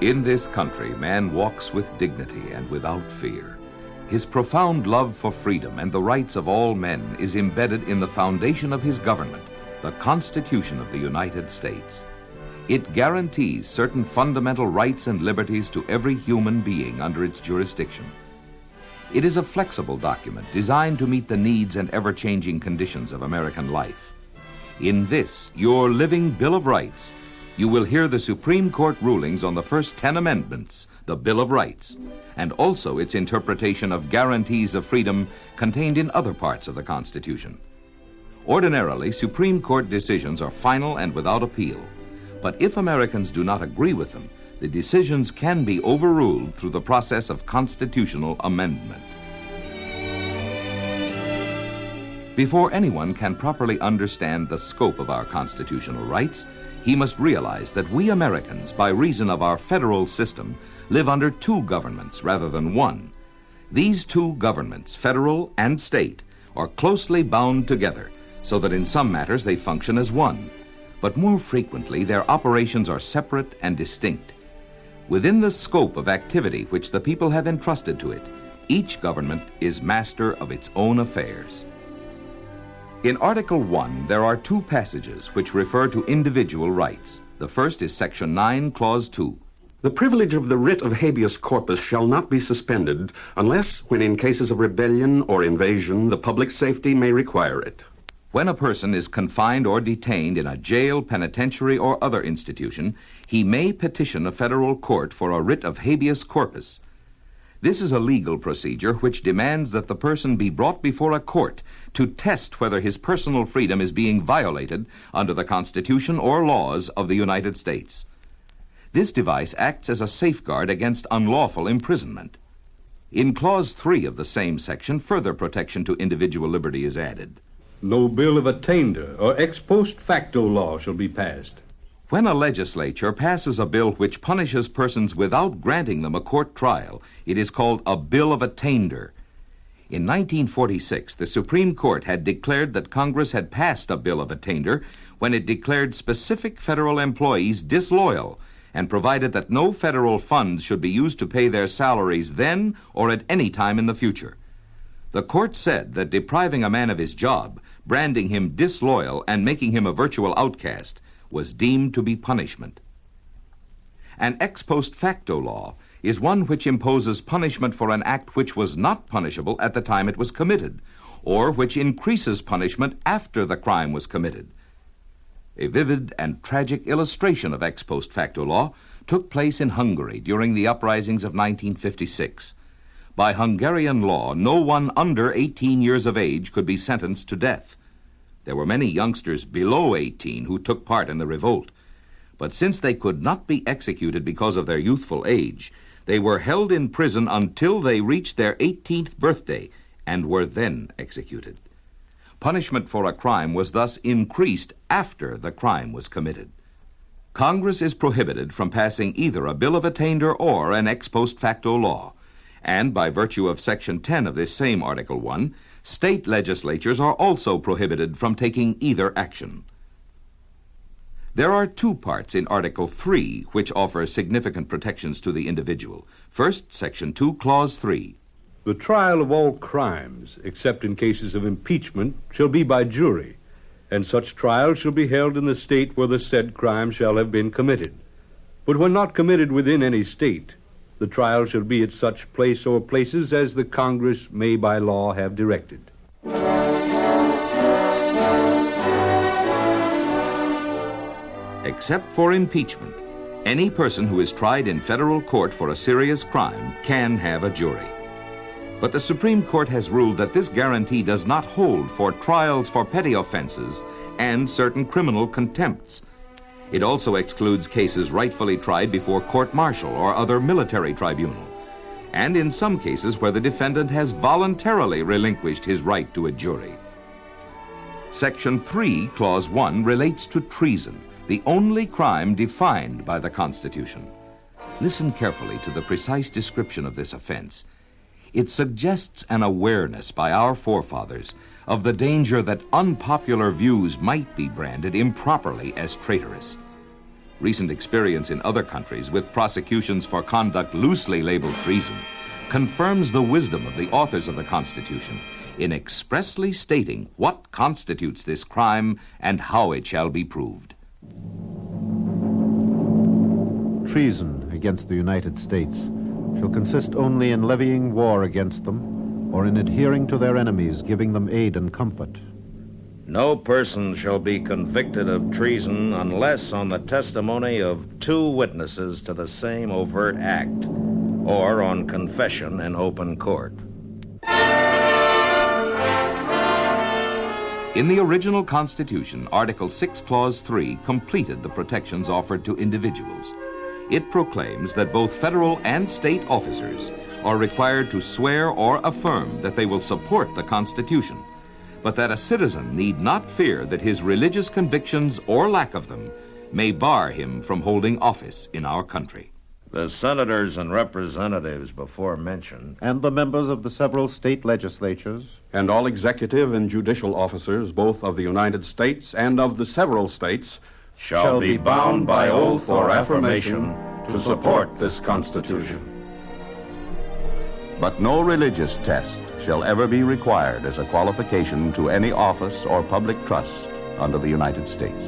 In this country, man walks with dignity and without fear. His profound love for freedom and the rights of all men is embedded in the foundation of his government, the Constitution of the United States. It guarantees certain fundamental rights and liberties to every human being under its jurisdiction. It is a flexible document designed to meet the needs and ever-changing conditions of American life. In this, your living Bill of Rights, you will hear the Supreme Court rulings on the first 10 amendments, the Bill of Rights, and also its interpretation of guarantees of freedom contained in other parts of the Constitution. Ordinarily, Supreme Court decisions are final and without appeal, but if Americans do not agree with them, the decisions can be overruled through the process of constitutional amendment. Before anyone can properly understand the scope of our constitutional rights, he must realize that we Americans, by reason of our federal system, live under two governments rather than one. These two governments, federal and state, are closely bound together so that in some matters they function as one, but more frequently their operations are separate and distinct. Within the scope of activity which the people have entrusted to it, each government is master of its own affairs. In Article 1, there are two passages which refer to individual rights. The first is Section 9, Clause 2. The privilege of the writ of habeas corpus shall not be suspended unless, when in cases of rebellion or invasion, the public safety may require it. When a person is confined or detained in a jail, penitentiary, or other institution, he may petition a federal court for a writ of habeas corpus. This is a legal procedure which demands that the person be brought before a court to test whether his personal freedom is being violated under the Constitution or laws of the United States. This device acts as a safeguard against unlawful imprisonment. In Clause 3 of the same section, further protection to individual liberty is added. No bill of attainder or ex post facto law shall be passed. When a legislature passes a bill which punishes persons without granting them a court trial, it is called a bill of attainder. In 1946, the Supreme Court had declared that Congress had passed a bill of attainder when it declared specific federal employees disloyal and provided that no federal funds should be used to pay their salaries then or at any time in the future. The court said that depriving a man of his job, branding him disloyal, and making him a virtual outcast was deemed to be punishment. An ex post facto law is one which imposes punishment for an act which was not punishable at the time it was committed, or which increases punishment after the crime was committed. A vivid and tragic illustration of ex post facto law took place in Hungary during the uprisings of 1956. By Hungarian law, no one under 18 years of age could be sentenced to death. There were many youngsters below 18 who took part in the revolt, but since they could not be executed because of their youthful age, they were held in prison until they reached their 18th birthday and were then executed. Punishment for a crime was thus increased after the crime was committed. Congress is prohibited from passing either a bill of attainder or an ex post facto law, and by virtue of Section 10 of this same Article 1, state legislatures are also prohibited from taking either action. There are two parts in Article 3 which offer significant protections to the individual. First, Section 2, Clause 3. The trial of all crimes, except in cases of impeachment, shall be by jury, and such trial shall be held in the state where the said crime shall have been committed. But when not committed within any state, the trial shall be at such place or places as the Congress may by law have directed. Except for impeachment, any person who is tried in federal court for a serious crime can have a jury. But the Supreme Court has ruled that this guarantee does not hold for trials for petty offenses and certain criminal contempts. It also excludes cases rightfully tried before court-martial or other military tribunal, and in some cases where the defendant has voluntarily relinquished his right to a jury. Section 3, Clause 1 relates to treason, the only crime defined by the Constitution. Listen carefully to the precise description of this offense. It suggests an awareness by our forefathers of the danger that unpopular views might be branded improperly as traitorous. Recent experience in other countries with prosecutions for conduct loosely labeled treason confirms the wisdom of the authors of the Constitution in expressly stating what constitutes this crime and how it shall be proved. Treason against the United States shall consist only in levying war against them or in adhering to their enemies, giving them aid and comfort. No person shall be convicted of treason unless on the testimony of 2 witnesses to the same overt act, or on confession in open court. In the original Constitution, Article 6, Clause 3 completed the protections offered to individuals. It proclaims that both federal and state officers are required to swear or affirm that they will support the Constitution, but that a citizen need not fear that his religious convictions or lack of them may bar him from holding office in our country. The senators and representatives before mentioned, And the members of the several state legislatures, And all executive and judicial officers, both of the United States and of the several states, shall be bound by oath or affirmation to support this Constitution. But no religious test shall ever be required as a qualification to any office or public trust under the United States.